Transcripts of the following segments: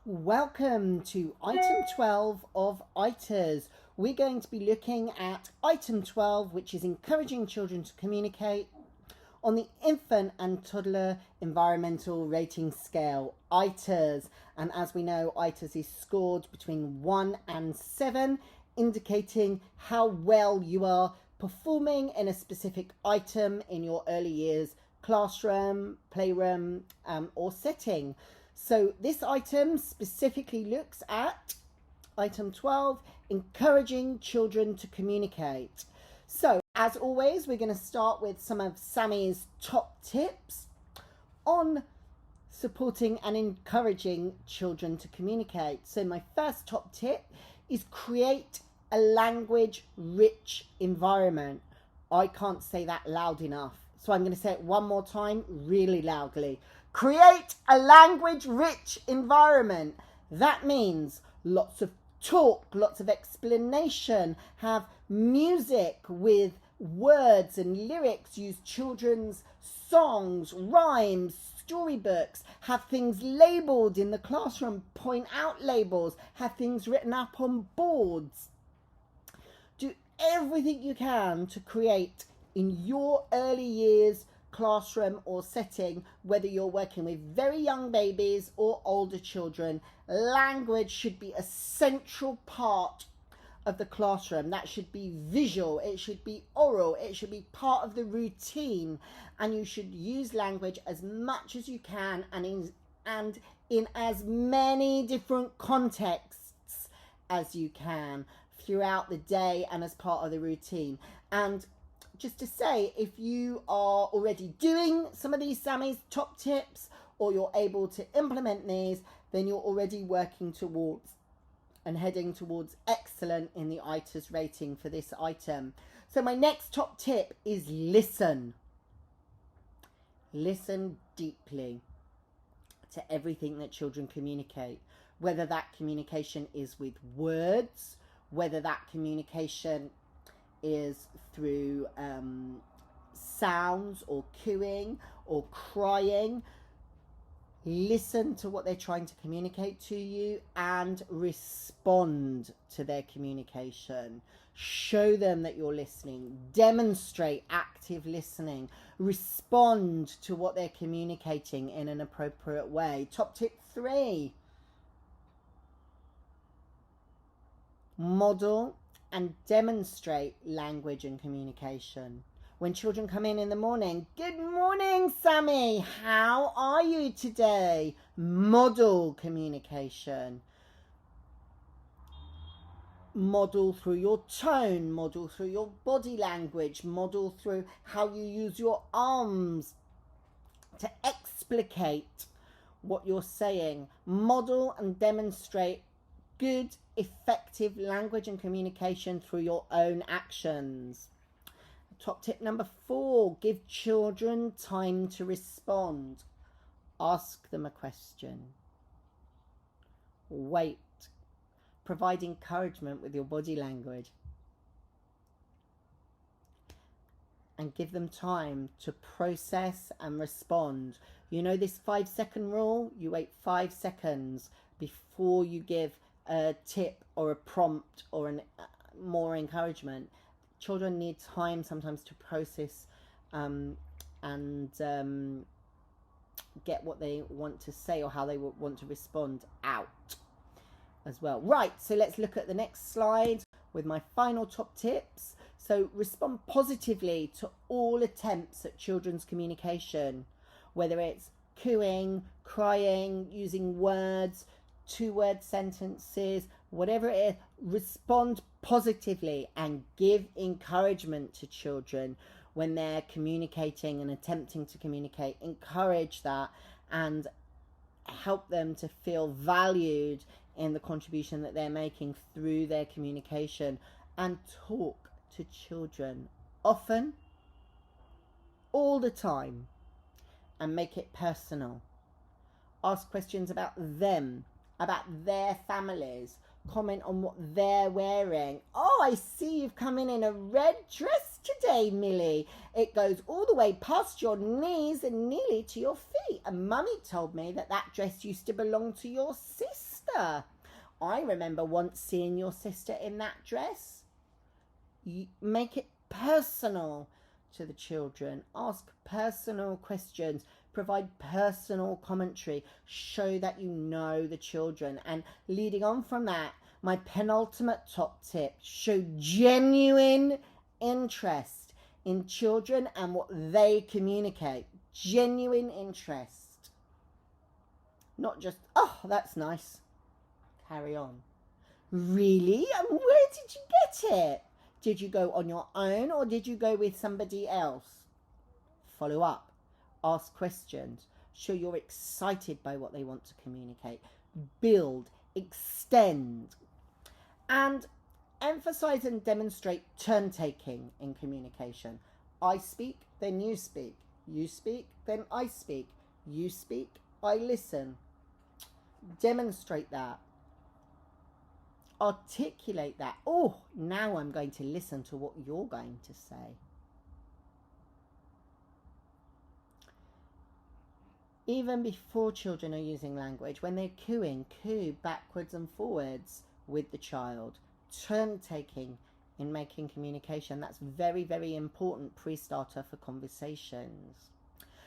Welcome to item 12 of ITERS. We're going to be looking at item 12, which is encouraging children to communicate on the infant and toddler environmental rating scale, ITERS. And as we know, ITERS is scored between 1 and 7, indicating how well you are performing in a specific item in your early years classroom, playroom, or setting. So this item specifically looks at item 12, encouraging children to communicate. So as always, we're going to start with some of Sammy's top tips on supporting and encouraging children to communicate. So my first top tip is create a language-rich environment. I can't say that loud enough, so I'm going to say it one more time really loudly. Create a language-rich environment. That means lots of talk, lots of explanation, have music with words and lyrics, use children's songs, rhymes, storybooks, have things labelled in the classroom, point out labels, have things written up on boards. Do everything you can to create in your early years classroom or setting, whether you're working with very young babies or older children. Language should be a central part of the classroom. That should be visual, it should be oral, it should be part of the routine, and you should use language as much as you can and in as many different contexts as you can throughout the day and as part of the routine. And just to say, if you are already doing some of these Sammy's top tips, or you're able to implement these, then you're already working towards and heading towards excellent in the ITERS rating for this item. So my next top tip is listen. Listen deeply to everything that children communicate, whether that communication is with words, whether that communication is through sounds or cooing or crying. Listen to what they're trying to communicate to you and respond to their communication. Show them that you're listening. Demonstrate active listening. Respond to what they're communicating in an appropriate way. Top tip 3. Model and demonstrate language and communication. When children come in the morning, good morning, Sammy, how are you today? Model communication. Model through your tone, model through your body language, model through how you use your arms to explicate what you're saying. Model and demonstrate good, effective language and communication through your own actions. Top tip number 4, give children time to respond. Ask them a question. Wait. Provide encouragement with your body language. And give them time to process and respond. You know this 5-second rule? You wait 5 seconds before you give a tip or a prompt or more encouragement. Children need time sometimes to process and get what they want to say or how they want to respond out as well. Right, so let's look at the next slide with my final top tips. So respond positively to all attempts at children's communication, whether it's cooing, crying, using words, 2-word sentences, whatever it is. Respond positively and give encouragement to children when they're communicating and attempting to communicate. Encourage that and help them to feel valued in the contribution that they're making through their communication. And talk to children often, all the time, and make it personal. Ask questions about them, about their families. Comment on what they're wearing. Oh, I see you've come in a red dress today, Millie. It goes all the way past your knees and nearly to your feet. And Mummy told me that that dress used to belong to your sister. I remember once seeing your sister in that dress. You make it personal to the children. Ask personal questions. Provide personal commentary. Show that you know the children. And leading on from that, my penultimate top tip, show genuine interest in children and what they communicate. Genuine interest. Not just, oh, that's nice. Carry on. Really? And where did you get it? Did you go on your own or did you go with somebody else? Follow up. Ask questions. Show you're excited by what they want to communicate. Build. Extend. And emphasize and demonstrate turn-taking in communication. I speak, then you speak. You speak, then I speak. You speak, I listen. Demonstrate that. Articulate that. Oh, now I'm going to listen to what you're going to say. Even before children are using language, when they're cooing, coo backwards and forwards with the child. Turn-taking in making communication. That's very, very important pre-starter for conversations.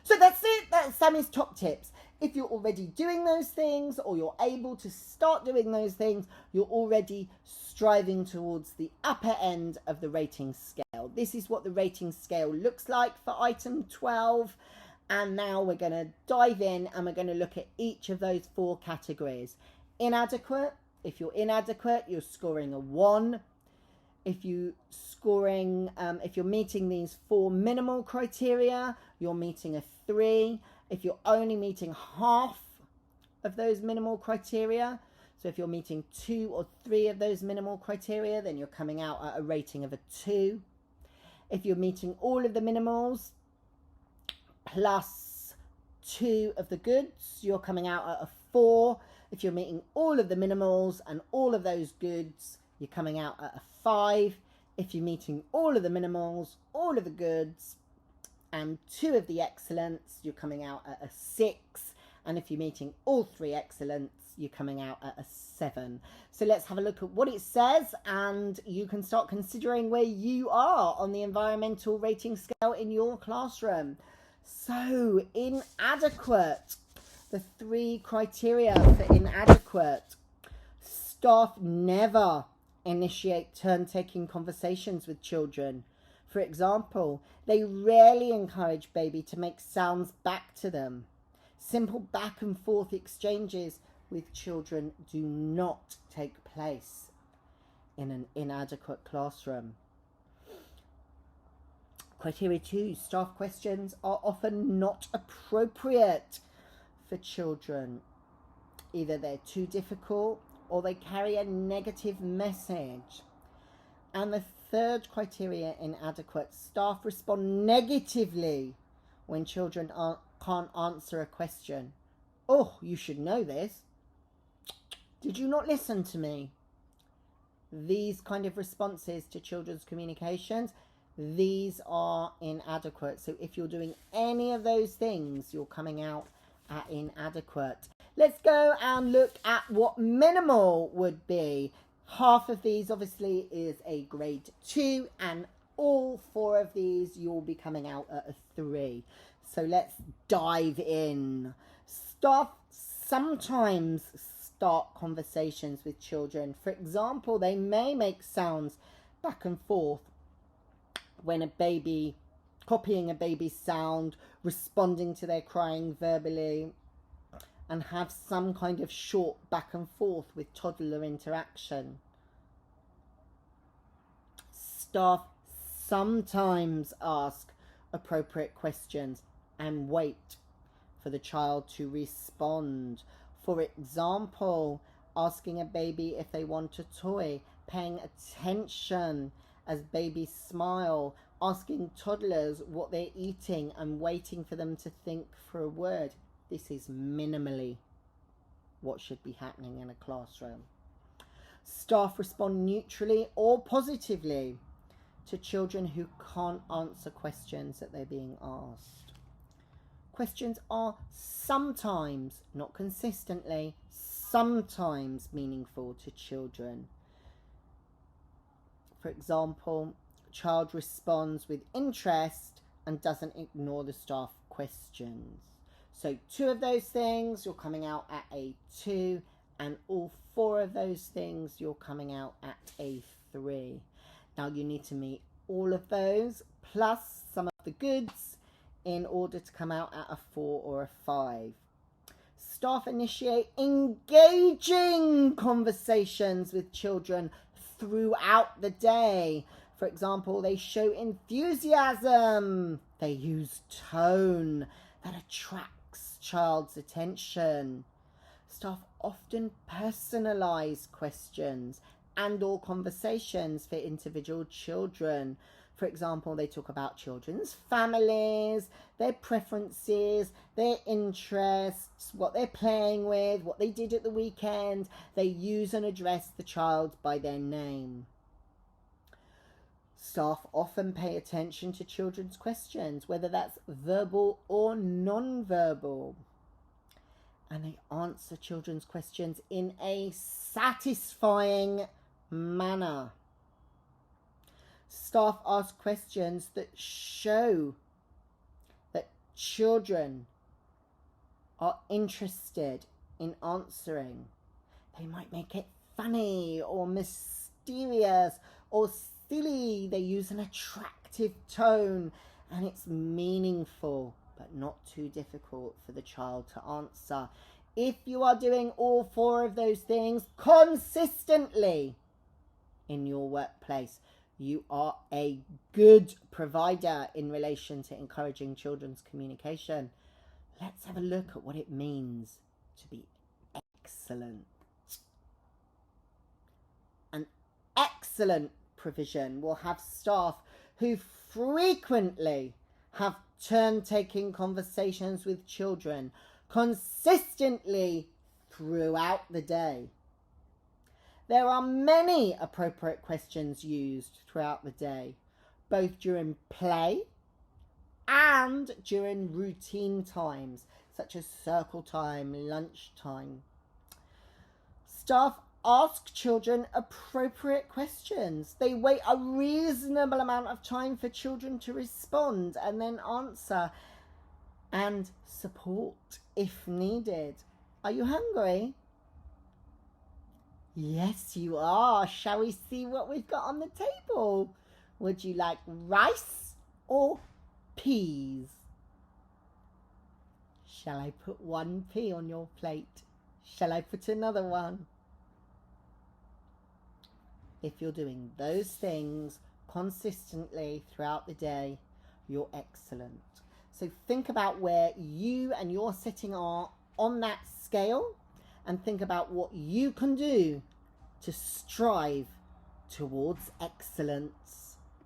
So that's it. That's Sammy's top tips. If you're already doing those things or you're able to start doing those things, you're already striving towards the upper end of the rating scale. This is what the rating scale looks like for item 12. And now we're going to dive in and we're going to look at each of those 4 categories. Inadequate. If you're inadequate, you're scoring a 1. If you're meeting these 4 minimal criteria, you're meeting a 3. If you're only meeting half of those minimal criteria, so if you're meeting 2 or 3 of those minimal criteria, then you're coming out at a rating of a 2. If you're meeting all of the minimals plus 2 of the goods, you're coming out at a 4. If you're meeting all of the minimals and all of those goods, you're coming out at a 5. If you're meeting all of the minimals, all of the goods, and 2 of the excellents, you're coming out at a 6. And if you're meeting all 3 excellents, you're coming out at a 7. So let's have a look at what it says, and you can start considering where you are on the environmental rating scale in your classroom. So, inadequate. The 3 criteria for inadequate. Staff never initiate turn-taking conversations with children. For example, they rarely encourage baby to make sounds back to them. Simple back and forth exchanges with children do not take place in an inadequate classroom. Criteria 2, staff questions are often not appropriate for children. Either they're too difficult or they carry a negative message. And the 3rd criteria, inadequate, staff respond negatively when children can't answer a question. Oh, you should know this. Did you not listen to me? These kind of responses to children's communications, these are inadequate. So if you're doing any of those things, you're coming out at inadequate. Let's go and look at what minimal would be. Half of these obviously is a grade 2, and all 4 of these you'll be coming out at a 3. So let's dive in. Staff sometimes start conversations with children. For example, they may make sounds back and forth when a baby, copying a baby's sound, responding to their crying verbally, and have some kind of short back and forth with toddler interaction. Staff sometimes ask appropriate questions and wait for the child to respond. For example, asking a baby if they want a toy, paying attention as babies smile, asking toddlers what they're eating and waiting for them to think for a word. This is minimally what should be happening in a classroom. Staff respond neutrally or positively to children who can't answer questions that they're being asked. Questions are sometimes, not consistently, sometimes meaningful to children. For example, child responds with interest and doesn't ignore the staff questions. So 2 of those things, you're coming out at a 2, and all 4 of those things, you're coming out at a 3. Now you need to meet all of those plus some of the goods in order to come out at a 4 or a 5. Staff initiate engaging conversations with children throughout the day. For example, they show enthusiasm. They use tone that attracts child's attention. Staff often personalize questions and or conversations for individual children. For example, they talk about children's families, their preferences, their interests, what they're playing with, what they did at the weekend. They use and address the child by their name. Staff often pay attention to children's questions, whether that's verbal or non-verbal. And they answer children's questions in a satisfying manner. Staff ask questions that show that children are interested in answering. They might make it funny or mysterious or silly. They use an attractive tone and it's meaningful but not too difficult for the child to answer. If you are doing all 4 of those things consistently in your workplace, you are a good provider in relation to encouraging children's communication. Let's have a look at what it means to be excellent. An excellent provision will have staff who frequently have turn-taking conversations with children consistently throughout the day. There are many appropriate questions used throughout the day, both during play and during routine times, such as circle time, lunch time. Staff ask children appropriate questions. They wait a reasonable amount of time for children to respond and then answer and support if needed. Are you hungry? Yes, you are. Shall we see what we've got on the table? Would you like rice or peas? Shall I put 1 pea on your plate? Shall I put another one? If you're doing those things consistently throughout the day, you're excellent. So think about where you and your setting are on that scale and think about what you can do to strive towards excellence.